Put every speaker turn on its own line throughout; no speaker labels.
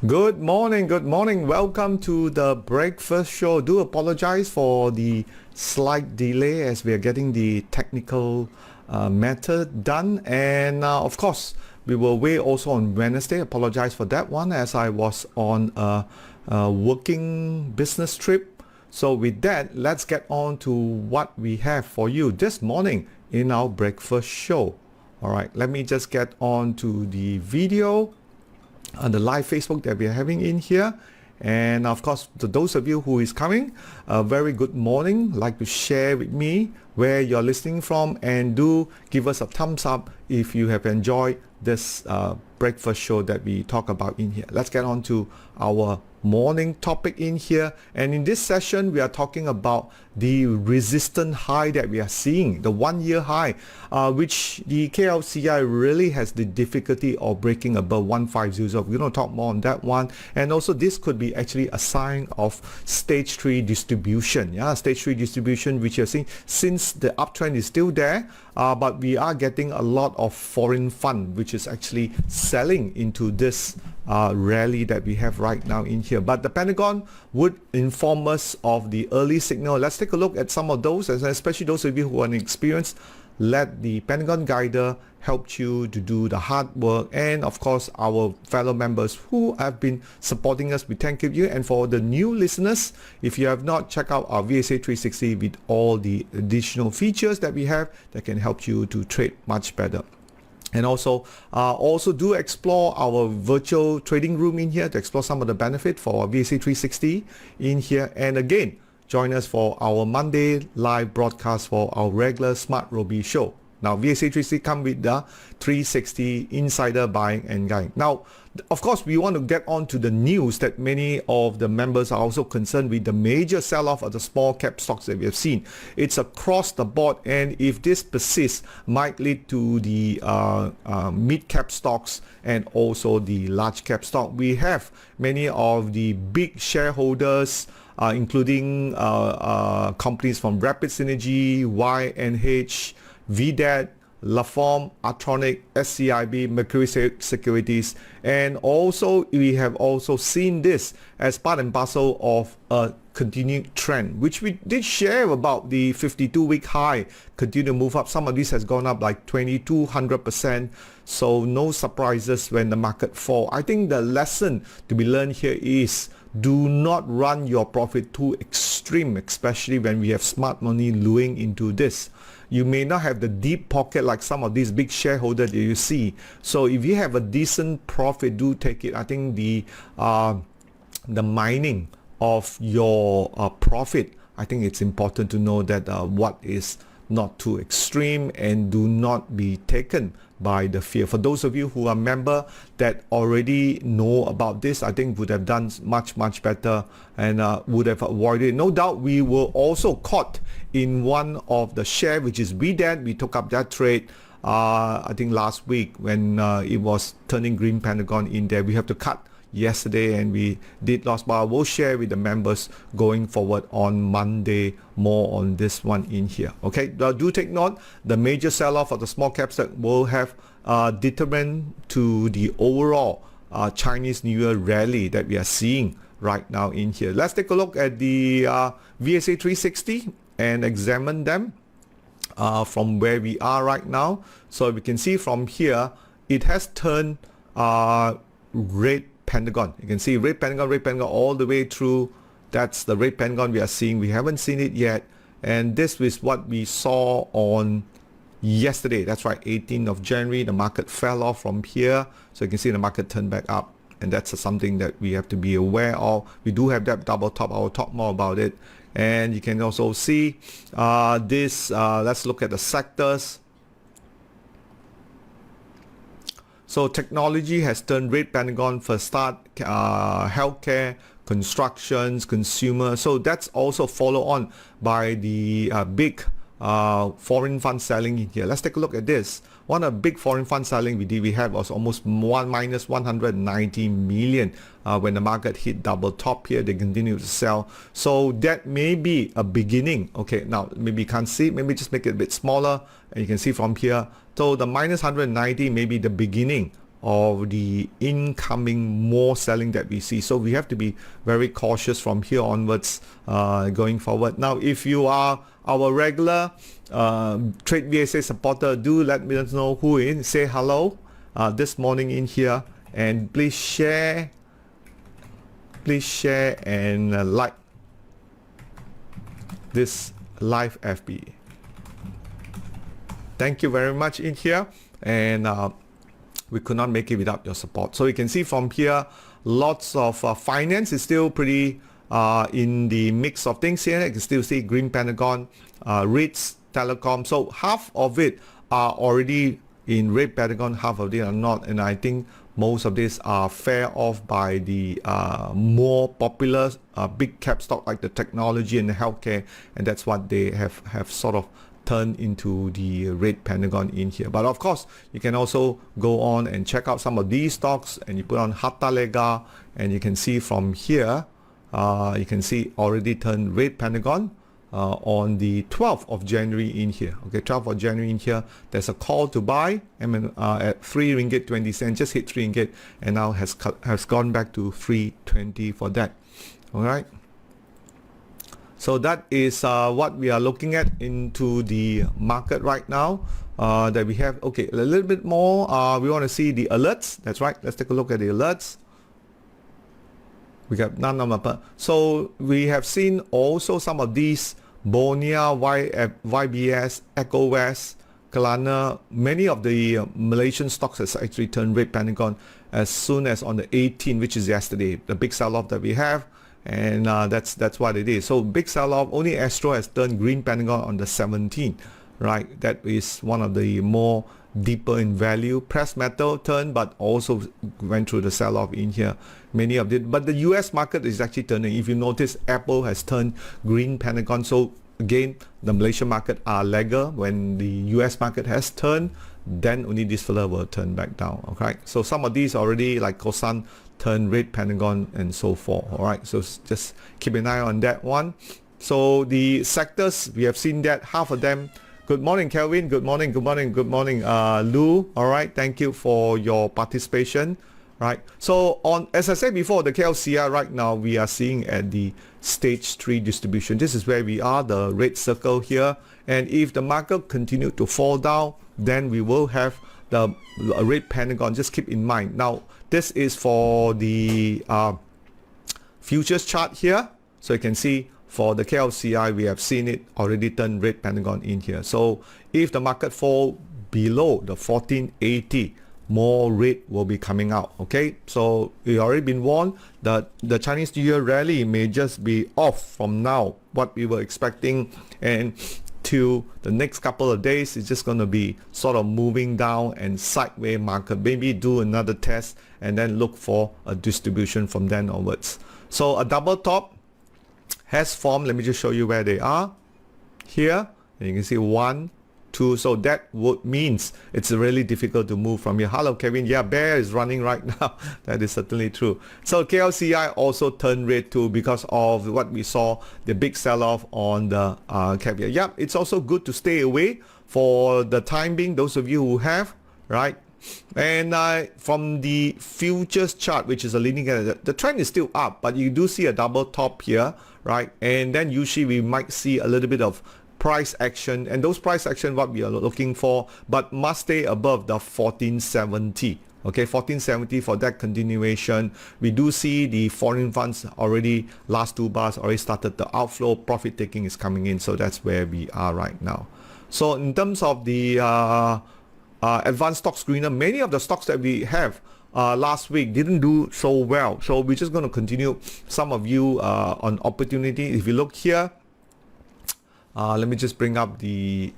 Good morning. Welcome to the breakfast show. Do apologize for the slight delay as we are getting the technical matter done. And of course, we were away also on Wednesday. Apologize for that one as I was on a working business trip. So with that, let's get on to what we have for you this morning in our breakfast show. All right, let me just get on to the video on the live Facebook that we are having in here. And of course, to those of you who is coming, a very good morning. Like to share with me where you're listening from, and do give us a thumbs up if you have enjoyed this breakfast show that we talk about in here. Let's get on to our morning topic in here. And in this session, we are talking about the resistant high that we are seeing, the 1-year high, which the KLCI really has the difficulty of breaking above 1500. We're going to talk more on that one. And also this could be actually a sign of stage 3 distribution. Yeah, stage 3 distribution, which you're seeing since the uptrend is still there, but we are getting a lot of foreign fund, which is actually selling into this rally that we have right now in here. But the Pentagon would inform us of the early signal. Let's take a look at some of those, and especially those of you who are inexperienced. Let the Pentagon Guider help you to do the hard work, and of course our fellow members who have been supporting us, we thank you. And for the new listeners, if you have not checked out our VSA 360 with all the additional features that we have that can help you to trade much better. And also do explore our virtual trading room in here to explore some of the benefit for our VSA 360 in here. And again, join us for our Monday live broadcast for our regular Smart Roby show. Now, VSA 360 come with the 360 insider buying and guiding. Now, of course, we want to get on to the news that many of the members are also concerned with, the major sell-off of the small cap stocks that we have seen. It's across the board, and if this persists, might lead to the mid cap stocks and also the large cap stock. We have many of the big shareholders, including companies from Rapid Synergy, YNH, VDAT, Laform, Artronic, SCIB, Mercury Securities, and also we have also seen this as part and parcel of a continuing trend, which we did share about the 52-week high continue to move up. Some of this has gone up like 2,200%, so no surprises when the market fall. I think the lesson to be learned here is do not run your profit too extreme, especially when we have smart money luring into this. You may not have the deep pocket like some of these big shareholders that you see. So if you have a decent profit, do take it. I think the mining of your profit, I think it's important to know that what is not too extreme, and do not be taken by the fear. For those of you who are member that already know about this, I think would have done much better and would have avoided. No doubt we were also caught in one of the share, which is VDAT. We took up that trade I think last week when it was turning green Pentagon in there. We have to cut yesterday and we did loss, but I will share with the members going forward on Monday more on this one in here. Okay, do take note, the major sell-off of the small caps that will have determined to the overall Chinese New Year rally that we are seeing right now in here. Let's take a look at the VSA 360 and examine them from where we are right now. So we can see from here it has turned red Pentagon. You can see red Pentagon all the way through. That's the red Pentagon we are seeing. We haven't seen it yet, and this is what we saw on yesterday. That's right, 18th of January. The market fell off from here, so you can see the market turned back up, and that's something that we have to be aware of. We do have that double top. I will talk more about it. And you can also see this. Let's look at the sectors. So technology has turned red Pentagon for start, healthcare, constructions, consumer. So that's also followed on by the big foreign fund selling in here. Let's take a look at this. One of the big foreign fund selling we had was almost minus 190 million when the market hit double top here. They continue to sell. So that may be a beginning. Okay, now maybe you can't see, maybe just make it a bit smaller, and you can see from here. So the minus 190 may be the beginning of the incoming more selling that we see. So we have to be very cautious from here onwards going forward. Now, if you are our regular TradeVSA supporter, do let me know who in. Say hello this morning in here, and please share and like this live FB. Thank you very much in here, and we could not make it without your support. So you can see from here, lots of finance is still pretty in the mix of things here. You can still see Green Pentagon, REITs, Telecom. So half of it are already in Red Pentagon, half of it are not. And I think most of these are fair off by the more popular big cap stock like the technology and the healthcare. And that's what they have sort of turn into the red pentagon in here. But of course, you can also go on and check out some of these stocks, and you put on Hatta Lega, and you can see from here, you can see already turned red pentagon on the 12th of January in here. Okay, 12th of January in here, there's a call to buy at 3 ringgit 20 cents, just hit 3 ringgit, and now has gone back to 3.20 for that. All right. So that is what we are looking at into the market right now that we have. Okay, a little bit more. We want to see the alerts. That's right. Let's take a look at the alerts. We got none of them. So we have seen also some of these Bonia, YBS, Echo West, Kelana. Many of the Malaysian stocks has actually turned red pentagon as soon as on the 18th, which is yesterday. The big sell-off that we have. And that's what it is. So big sell-off. Only Astro has turned green pentagon on the 17th, right? That is one of the more deeper in value. Press metal turned, but also went through the sell-off in here. Many of it, but the US market is actually turning. If you notice, Apple has turned green pentagon. So again, the Malaysian market are lagger. When the US market has turned, then only this fella will turn back down. Okay, so some of these already, like Kosan, turn red pentagon and so forth. All right, so just keep an eye on that one. So the sectors, we have seen that half of them. Good morning, Kelvin. Good morning, Lou. All right, thank you for your participation. Right, so on, as I said before, the KLCI right now we are seeing at the stage 3 distribution. This is where we are, the red circle here. And if the market continue to fall down, then we will have the red pentagon. Just keep in mind. Now, this is for the futures chart here. So you can see for the KLCI, we have seen it already turn red pentagon in here. So if the market fall below the 1480, more red will be coming out. Okay, so we already been warned that the Chinese New Year rally may just be off from now, what we were expecting, and till the next couple of days it's just going to be sort of moving down and sideways market. Maybe do another test and then look for a distribution from then onwards. So a double top has formed. Let me just show you where they are here, and you can see 1, 2. So that would means it's really difficult to move from here. Hello, Kevin. Yeah, bear is running right now. That is certainly true. So KLCI also turned red too because of what we saw, the big sell-off on the caviar. Yeah, it's also good to stay away for the time being, those of you who have, right? And from the futures chart, which is a leading edge, the trend is still up, but you do see a double top here, right? And then usually we might see a little bit of price action, and those price action what we are looking for, but must stay above the 1470. Okay, 1470 for that continuation. We do see the foreign funds already, last 2 bars already started the outflow, profit taking is coming in. So that's where we are right now. So in terms of the advanced stock screener, many of the stocks that we have last week didn't do so well. So we're just going to continue some of you on opportunity. If you look here, let me just bring up the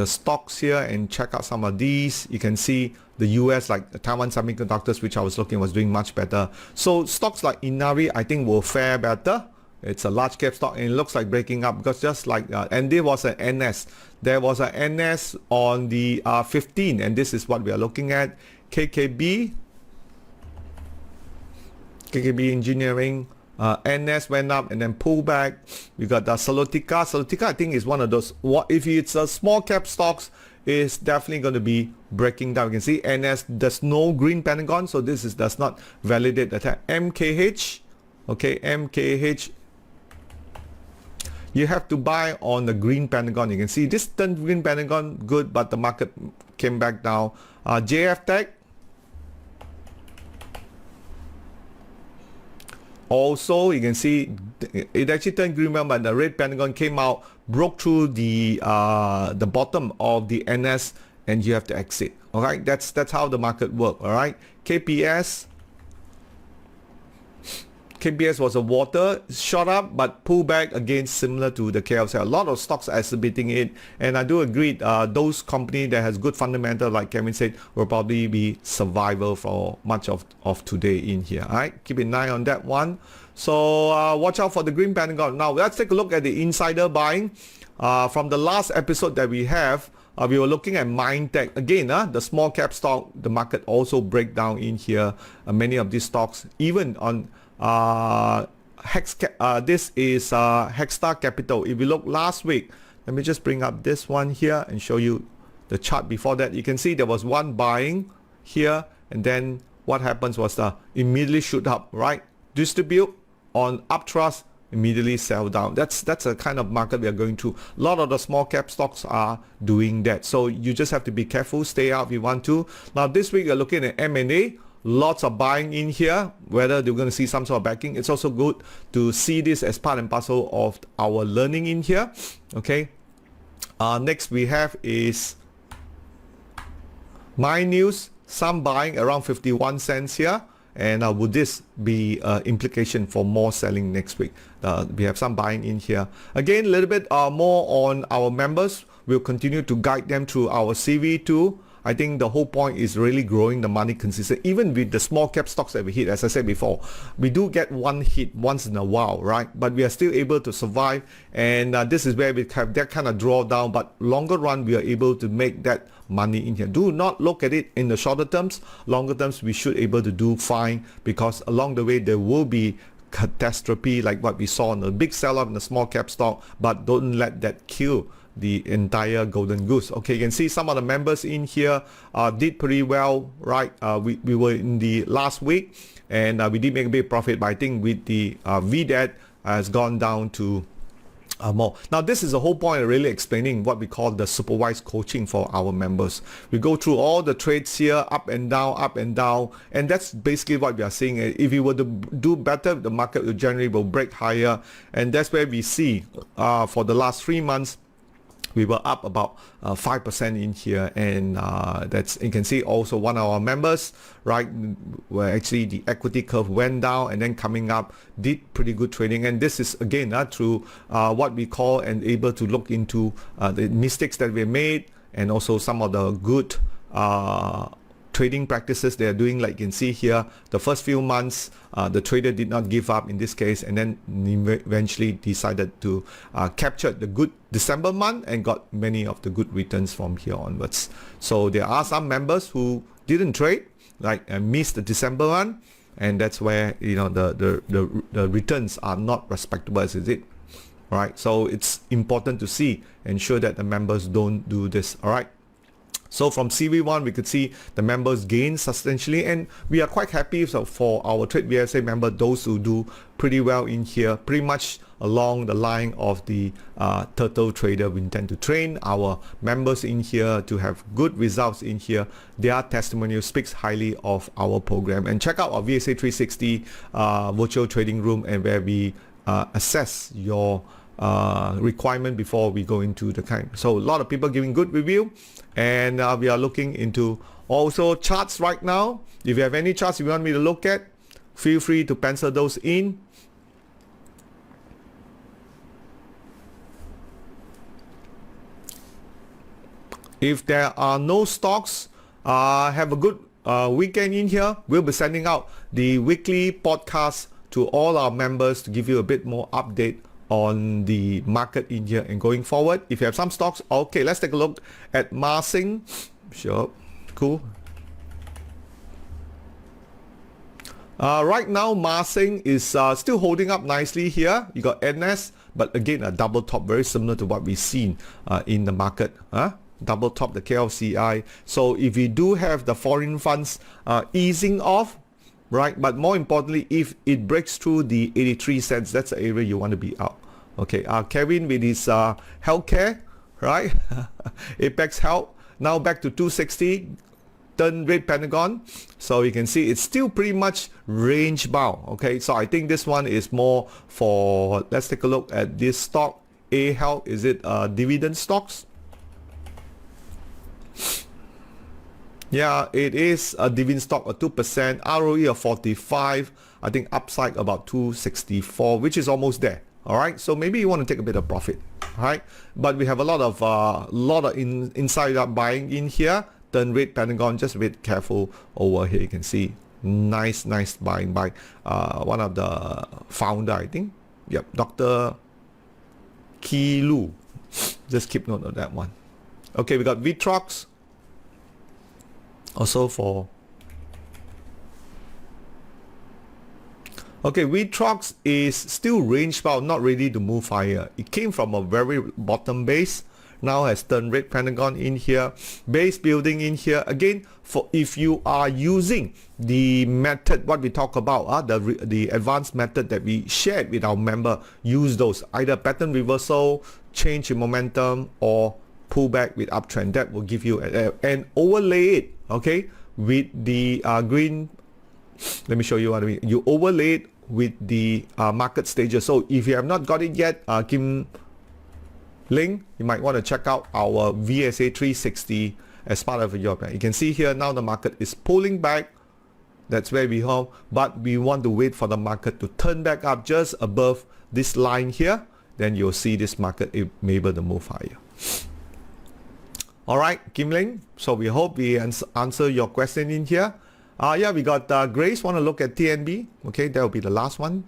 stocks here and check out some of these. You can see the US, like the Taiwan Semiconductors, which I was looking, was doing much better. So stocks like Inari, I think, will fare better. It's a large cap stock, and it looks like breaking up because just like and there was an NS. There was an NS on the 15, and this is what we are looking at. KKB Engineering. NS went up and then pulled back. We got the Salotica. Salotica, I think, is one of those. If it's a small cap stocks, is definitely going to be breaking down. You can see NS, there's no green pentagon, so this does not validate the tag. MKH, okay, MKH, you have to buy on the green pentagon. You can see this turned green pentagon good, but the market came back down. JF Tech, also you can see it actually turned green, but the red pentagon came out, broke through the bottom of the NS, and you have to exit. All right, that's how the market works. All right, KPS was a water, shot up but pull back again, similar to the KLCI. A lot of stocks are exhibiting it, and I do agree those companies that has good fundamental, like Kevin said, will probably be survival for much of today in here. All right, keep an eye on that one. So watch out for the green pentagon. Now let's take a look at the insider buying. From the last episode that we have, we were looking at Mindtech again. The small cap stock, the market also break down in here. Many of these stocks, even on this is Hexstar Capital. If you look last week, let me just bring up this one here and show you the chart before that. You can see there was one buying here, and then what happens was immediately shoot up, right? Distribute on uptrust, immediately sell down. That's a kind of market we are going through. A lot of the small cap stocks are doing that, so you just have to be careful, stay out if you want to. Now this week you're looking at M&A. Lots of buying in here, whether they're going to see some sort of backing. It's also good to see this as part and parcel of our learning in here. Okay, next we have is My News, some buying around 51 cents here, and would this be implication for more selling next week? We have some buying in here. Again, a little bit more on our members. We'll continue to guide them through our CV2. I think the whole point is really growing the money consistent. Even with the small cap stocks that we hit, as I said before, we do get one hit once in a while, right? But we are still able to survive, and this is where we have that kind of drawdown. But longer run, we are able to make that money in here. Do not look at it in the shorter terms. Longer terms, we should able to do fine, because along the way there will be catastrophe like what we saw on the big sell-off in the small cap stock. But don't let that kill the entire golden goose. Okay, you can see some of the members in here did pretty well, right? We were in the last week, and we did make a big profit, but I think with the VDAT has gone down to more. Now this is the whole point of really explaining what we call the supervised coaching for our members. We go through all the trades here, up and down, and that's basically what we are seeing. If you were to do better, the market will generally break higher, and that's where we see for the last 3 months we were up about 5% in here, and that's, you can see also one of our members, right, where actually the equity curve went down and then coming up, did pretty good trading. And this is again through what we call and able to look into the mistakes that we made, and also some of the good trading practices they are doing. Like you can see here, the first few months the trader did not give up in this case, and then eventually decided to capture the good December month and got many of the good returns from here onwards. So there are some members who didn't trade, like missed the December one, and that's where, you know, the returns are not respectable as is it. Right, so it's important to see, ensure that the members don't do this. All right. So from CV1, we could see the members gain substantially, and we are quite happy for our TradeVSA member, those who do pretty well in here, pretty much along the line of the turtle trader. We intend to train our members in here to have good results in here. Their testimonial speaks highly of our program. And check out our VSA360 virtual trading room, and where we assess your requirement before we go into the kind. So a lot of people giving good review, and we are looking into also charts right now. If you have any charts you want me to look at, feel free to pencil those in. If there are no stocks, have a good weekend in here. We'll be sending out the weekly podcast to all our members to give you a bit more update on the market in here and going forward. If you have some stocks, okay, let's take a look at Marsing. Sure, cool. Right now, Marsing is still holding up nicely here. You got NS, but again, a double top, very similar to what we've seen in the market. double top the KLCI. So if we do have the foreign funds easing off, right, but more importantly, if it breaks through the 83 cents, that's the area you want to be out. Okay, Kevin with his healthcare, right? Apex Health, now back to 260, turn red Pentagon. So you can see it's still pretty much range bound. Okay, so I think this one is more for, let's take a look at this stock, A Health. Is it dividend stocks? Yeah, it is a dividend stock of 2%, ROE of 45, I think upside about 264, which is almost there. All right, so maybe you want to take a bit of profit. All right, but we have a lot of insider buying in here. Turn red Pentagon, just a bit careful over here. You can see nice buying by one of the founder, I think. Yep, Dr. Ki Lu. Just keep note of that one. Okay, we got Vitrox. Also for okay, Vitrox is still range bound, not ready to move higher. It came from a very bottom base, now has turned red Pentagon in here, base building in here. Again, for if you are using the method what we talk about, the advanced method that we shared with our member, use those, either pattern reversal, change in momentum, or pullback with uptrend. That will give you and overlay it, okay, with the green. Let me show you what I mean. You overlay it with the market stages. So if you have not got it yet, Kim Ling, you might want to check out our VSA 360 as part of your plan. You can see here now the market is pulling back. That's where we have, but we want to wait for the market to turn back up just above this line here. Then you'll see this market may be able to move higher. All right, Kim Ling. So we hope we answer your question in here. Yeah, we got Grace. Want to look at TNB? Okay, that will be the last one.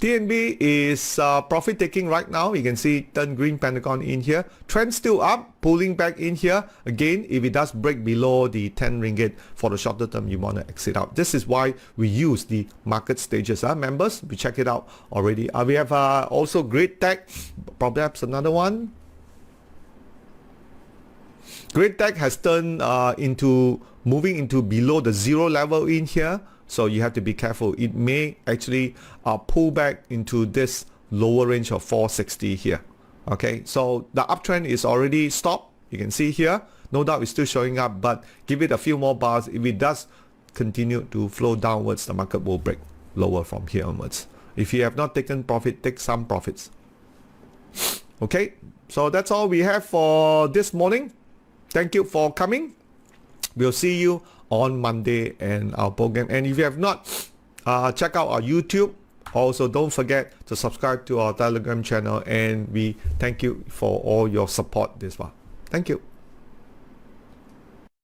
TNB is profit taking right now. You can see turn green Pentagon in here. Trend still up, pulling back in here. Again, if it does break below the 10 ringgit for the shorter term, you want to exit out. This is why we use the market stages. Members, we check it out already. We have also Great Tech, perhaps another one. Great Tech has turned moving into below the zero level in here. So you have to be careful. It may actually pull back into this lower range of 460 here. Okay, so the uptrend is already stopped. You can see here. No doubt it's still showing up, but give it a few more bars. If it does continue to flow downwards, the market will break lower from here onwards. If you have not taken profit, take some profits. Okay, so that's all we have for this morning. Thank you for coming. We'll see you on Monday and our program. And if you have not, check out our YouTube. Also, don't forget to subscribe to our Telegram channel. And we thank you for all your support this far. Thank you.